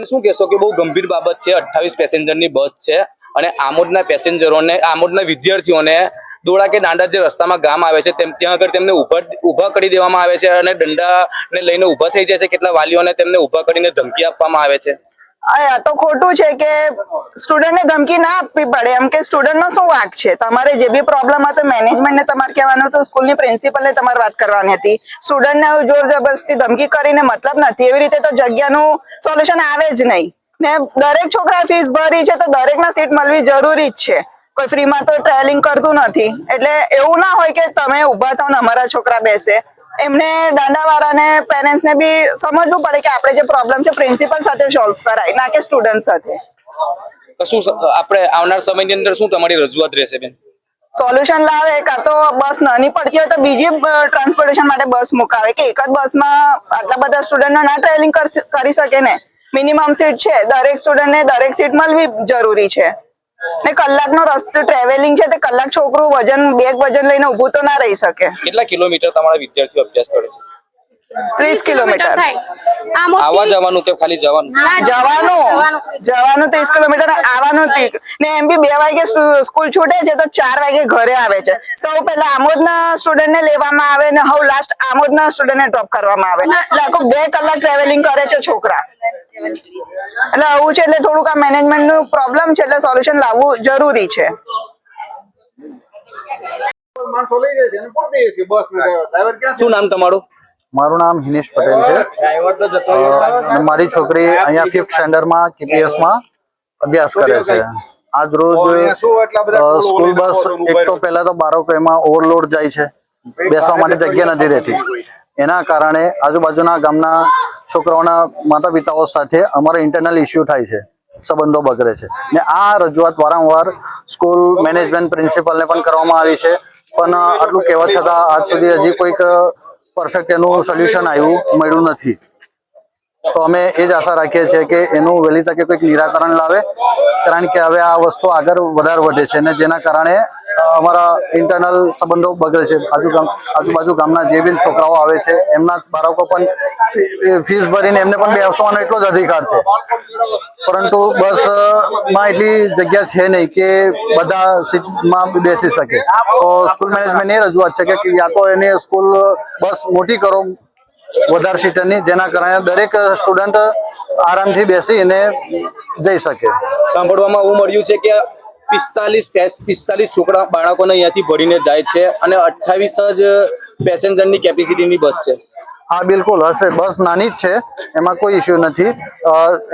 શું કહેશો કે બહુ ગંભીર બાબત છે, 28 પેસેન્જરની બસ છે અને આમોદના પેસેન્જરોને, આમોદના વિદ્યાર્થીઓને દોડા કે દાંડા જે રસ્તામાં ગામ આવે છે ત્યાં આગળ તેમને ઊભા કરી દેવામાં આવે છે અને દંડાને લઈને ઊભા થઈ જાય છે। કેટલા વાલીઓને તેમને ઊભા કરીને ધમકી આપવામાં આવે છે। આ તો ખોટું છે કે સ્ટુડન્ટને ધમકી ના આપવી પડે, એમ કે સ્ટુડન્ટનો શું વાંક છે? તમારે જે બી પ્રોબ્લેમ હતો મેનેજમેન્ટને તમારે કહેવાનું હતું, સ્કૂલની પ્રિન્સિપલને તમારે વાત કરવાની હતી। સ્ટુડન્ટને જોર જબરદસ્તી ધમકી કરીને મતલબ નથી, એવી રીતે તો જગ્યાનું સોલ્યુશન આવે જ નહીં ને। દરેક છોકરા ફીસ ભરી છે તો દરેકના સીટ મળવી જરૂરી જ છે, કોઈ ફ્રીમાં તો ટ્રાવેલિંગ કરતું નથી। એટલે એવું ના હોય કે તમે ઊભા થાવ ને અમારા છોકરા બેસે। એમને દાંડાવાળાને પેરેન્ટ્સને બી સમજવું પડે કે આપણે જે પ્રોબ્લેમ છે પ્રિન્સિપલ સાથે સોલ્વ કરાય, ના કે સ્ટુડન્ટ સાથે। તો શું આપણે આવનાર સમયની અંદર શું તમારી રજૂઆત રહેશે બેન? સોલ્યુશન લાવે, કાં તો બસ નાની પડતી હોય તો બીજી ટ્રાન્સપોર્ટેશન માટે બસ મુકાવે, કે એક જ બસમાં આટલા બધા સ્ટુડન્ટો ના ટ્રાવેલિંગ કરી શકે ને। મિનિમમ સીટ છે, દરેક સ્ટુડન્ટને દરેક સીટ મળવી જરૂરી છે ને। કલાકનો રસ્તો ટ્રાવેલિંગ છે તે કલાક છોકરું બેગ વજન લઈને ઊભું તો ના રહી શકે। કેટલા કિલોમીટર તમારા વિદ્યાર્થીઓ અભ્યાસ કરે છે? 30 કિલોમીટર આવવા જવાનું કે ખાલી જવાનું? જવાનું 30 કિલોમીટર, આવવાનું ને એમ બી 2 વાગે સ્કૂલ છૂટે છે તો 4 વાગે ઘરે આવે છે। સૌ પહેલા આમોદના સ્ટુડન્ટને લેવામાં આવે ને હવે લાસ્ટ આમોદના સ્ટુડન્ટને ડ્રોપ કરવામાં આવે, એટલે આખું 2 કલાક ટ્રાવેલિંગ કરે છે છોકરા। એટલે આવું છે, એટલે થોડુંક આ મેનેજમેન્ટનું પ્રોબ્લેમ છે, એટલે સોલ્યુશન લાવવું જરૂરી છે। શું નામ તમારું? મારું નામ હિનેશ પટેલ છે। મારી છોકરી અહીંયા 5th સ્ટેન્ડર્ડમાં કેપીએસમાં અભ્યાસ કરે છે। આજ રોજ સ્કૂલ બસ એક તો પહેલા તો બાળકો એમાં ઓવરલોડ જાય છે, બેસવા માટે જગ્યા નથી રહેતી। એના કારણે આજુબાજુના ગામના છોકરાઓના માતા પિતાઓ સાથે અમારો ઇન્ટરનલ ઇસ્યુ થાય છે, સંબંધો બગડે છે ને આ રજૂઆત વારંવાર સ્કૂલ મેનેજમેન્ટ પ્રિન્સિપલને પણ કરવામાં આવી છે, પણ આટલું કહેવા છતાં આજ સુધી હજી કોઈક પરફેક્ટ એનું સોલ્યુશન મળ્યું નથી। તો અમે એ જ આશા રાખીએ છીએ કે એનું વહેલી તકે કોઈક નિરાકરણ લાવે, કારણ કે હવે આ વસ્તુ આગળ વધારે વધે છે ને જેના કારણે અમારા ઇન્ટરનલ સંબંધો બગડે છે। આજુબાજુ ગામના જે બી છોકરાઓ આવે છે એમના બાળકો પણ ફીસ ભરીને એમને પણ બેસવાનો એટલો જ અધિકાર છે, પરંતુ બસમાં એટલી જગ્યા છે નહીં કે બધા સીટમાં બેસી શકે। તો સ્કૂલ મેનેજમેન્ટ એ રજૂઆત છે કે યા તો એની સ્કૂલ બસ મોટી કરો વધારે સીટરની, જેના કારણે દરેક સ્ટુડન્ટ આરામથી બેસીને જઈ શકે। સાંભળવામાં એવું મળ્યું છે કે 45 છોકરા બાળકોને અહીંયાથી ભરીને જાય છે અને 28 જ પેસેન્જરની કેપેસિટીની બસ છે। હા બિલકુલ હશે, બસ નાની જ છે, એમાં કોઈ ઇસ્યુ નથી।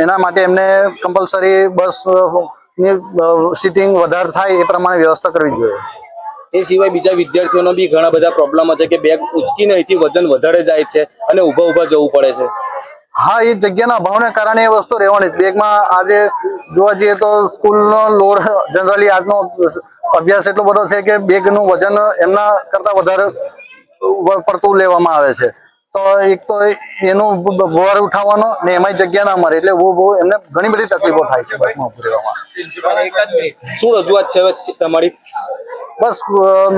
એના માટે એમને કમ્પલસરી બસની સીટિંગ વધારે થાય એ પ્રમાણે વ્યવસ્થા કરવી જોઈએ। એ સિવાય બીજા વિદ્યાર્થીઓનો બી ઘણા બધા પ્રોબ્લેમો છે કે બેગ ઉંચકીને અહીંથી વજન વધારે જાય છે અને ઊભા જવું પડે છે। હા, એ જગ્યાના અભાવને કારણે એ વસ્તુ રહેવાની જ। બેગમાં આજે જોવા જઈએ તો સ્કૂલનો લોડ જનરલી આજનો અભ્યાસ એટલો બધો છે કે બેગનું વજન એમના કરતાં વધારે પડતું લેવામાં આવે છે, તો એક તો એનું ભાર ઉઠાવવાનો ને એમાંય જગ્યા ના મળે, એટલે એમને ઘણી બધી તકલીફો થાય છે બસમાં ઉભું રહેવામાં। શું રજૂઆત છે તમારી? બસ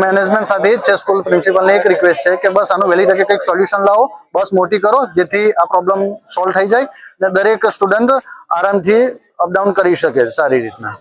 મેનેજમેન્ટ સાથે જ છે, સ્કૂલ પ્રિન્સિપલને એક રિક્વેસ્ટ છે કે બસ આનું વહેલી તકે કંઈક સોલ્યુશન લાવો, બસ મોટી કરો જેથી આ પ્રોબ્લેમ સોલ્વ થઈ જાય ને દરેક સ્ટુડન્ટ આરામથી અપડાઉન કરી શકે સારી રીતના।